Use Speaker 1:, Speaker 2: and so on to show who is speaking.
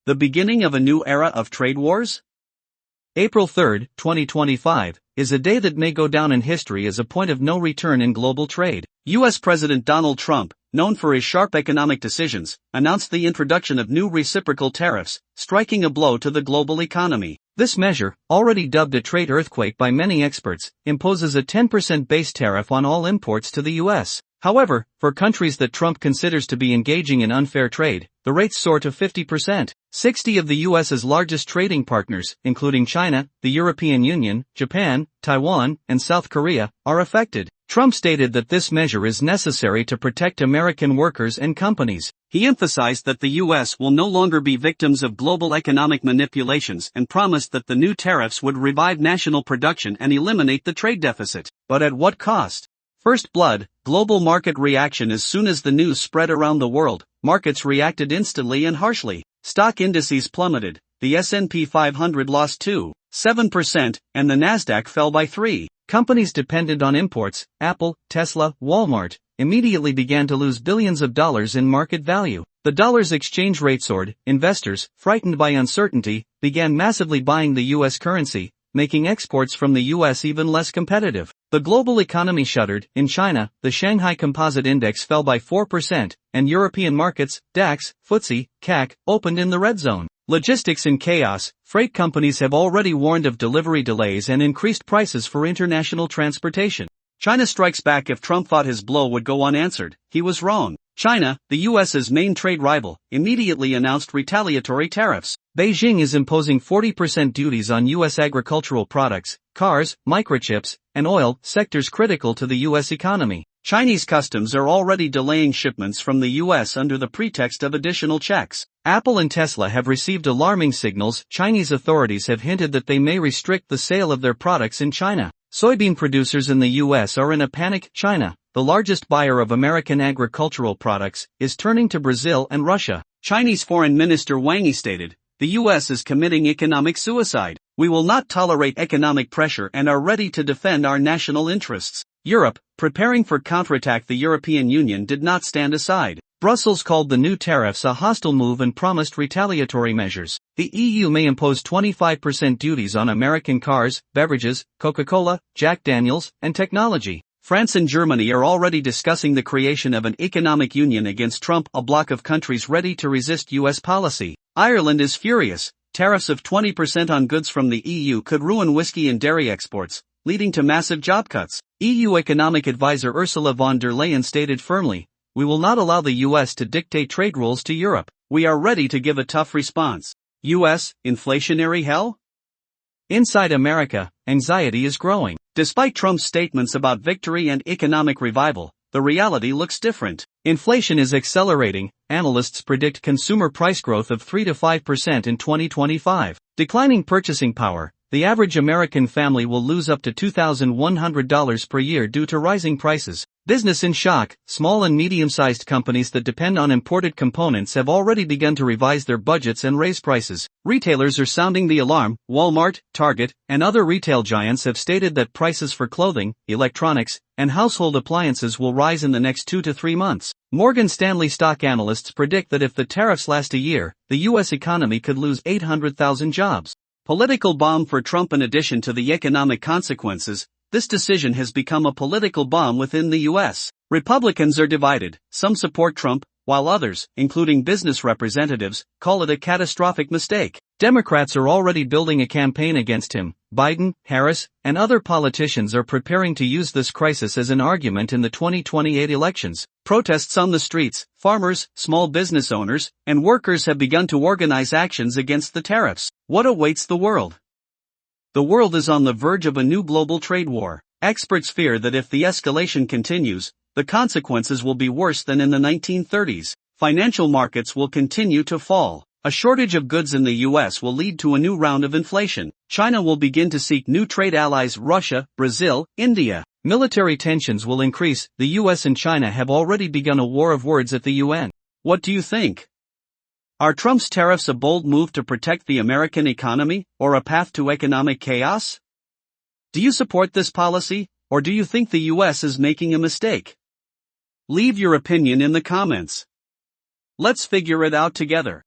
Speaker 1: The beginning of a new era of trade wars? April 3, 2025, is a day that may go down in history as a point of no return in global trade. U.S. President Donald Trump, known for his sharp economic decisions, announced the introduction of new reciprocal tariffs, striking a blow to the global economy. This measure, already dubbed a trade earthquake by many experts, imposes a 10% base tariff on all imports to the U.S. However, for countries that Trump considers to be engaging in unfair trade, the rates soar to 50%. 60 of the U.S.'s largest trading partners, including China, the European Union, Japan, Taiwan, and South Korea, are affected. Trump stated that this measure is necessary to protect American workers and companies. He emphasized that the U.S. will no longer be victims of global economic manipulations and promised that the new tariffs would revive national production and eliminate the trade deficit. But at what cost? First blood, global market reaction. As soon as the news spread around the world, markets reacted instantly and harshly. Stock indices plummeted, the S&P 500 lost 2.7%, and the Nasdaq fell by 3%. Companies dependent on imports, Apple, Tesla, Walmart, immediately began to lose billions of dollars in market value. The dollar's exchange rate soared. Investors, frightened by uncertainty, began massively buying the U.S. currency, making exports from the U.S. even less competitive. The global economy shuddered. In China, the Shanghai Composite Index fell by 4%, and European markets, DAX, FTSE, CAC, opened in the red zone. Logistics in chaos. Freight companies have already warned of delivery delays and increased prices for international transportation. China strikes back. If Trump thought his blow would go unanswered, he was wrong. China, the U.S.'s main trade rival, immediately announced retaliatory tariffs. Beijing is imposing 40% duties on U.S. agricultural products, cars, microchips, and oil, sectors critical to the U.S. economy. Chinese customs are already delaying shipments from the U.S. under the pretext of additional checks. Apple and Tesla have received alarming signals. Chinese authorities have hinted that they may restrict the sale of their products in China. Soybean producers in the U.S. are in a panic. China, the largest buyer of American agricultural products, is turning to Brazil and Russia. Chinese Foreign Minister Wang Yi stated, "The U.S. is committing economic suicide. We will not tolerate economic pressure and are ready to defend our national interests." Europe, preparing for counterattack. The European Union did not stand aside. Brussels called the new tariffs a hostile move and promised retaliatory measures. The EU may impose 25% duties on American cars, beverages, Coca-Cola, Jack Daniels, and technology. France and Germany are already discussing the creation of an economic union against Trump, a bloc of countries ready to resist U.S. policy. Ireland is furious. Tariffs of 20% on goods from the EU could ruin whiskey and dairy exports, leading to massive job cuts. EU economic advisor Ursula von der Leyen stated firmly, "We will not allow the U.S. to dictate trade rules to Europe. We are ready to give a tough response." U.S. inflationary hell? Inside America, anxiety is growing. Despite Trump's statements about victory and economic revival, the reality looks different. Inflation is accelerating. Analysts predict consumer price growth of 3 to 5% in 2025. Declining purchasing power. The average American family will lose up to $2,100 per year due to rising prices. Business in shock. Small and medium-sized companies that depend on imported components have already begun to revise their budgets and raise prices. Retailers are sounding the alarm. Walmart, Target, and other retail giants have stated that prices for clothing, electronics, and household appliances will rise in the next 2 to 3 months. Morgan Stanley stock analysts predict that if the tariffs last a year, the U.S. economy could lose 800,000 jobs. Political bomb for Trump. In addition to the economic consequences, this decision has become a political bomb within the U.S. Republicans are divided. Some support Trump, while others, including business representatives, call it a catastrophic mistake. Democrats are already building a campaign against him. Biden, Harris, and other politicians are preparing to use this crisis as an argument in the 2028 elections. Protests on the streets. Farmers, small business owners, and workers have begun to organize actions against the tariffs. What awaits the world? The world is on the verge of a new global trade war. Experts fear that if the escalation continues, the consequences will be worse than in the 1930s. Financial markets will continue to fall. A shortage of goods in the U.S. will lead to a new round of inflation. China will begin to seek new trade allies. Russia, Brazil, India. Military tensions will increase. The U.S. and China have already begun a war of words at the UN. What do you think? Are Trump's tariffs a bold move to protect the American economy, or a path to economic chaos? Do you support this policy, or do you think the U.S. is making a mistake? Leave your opinion in the comments. Let's figure it out together.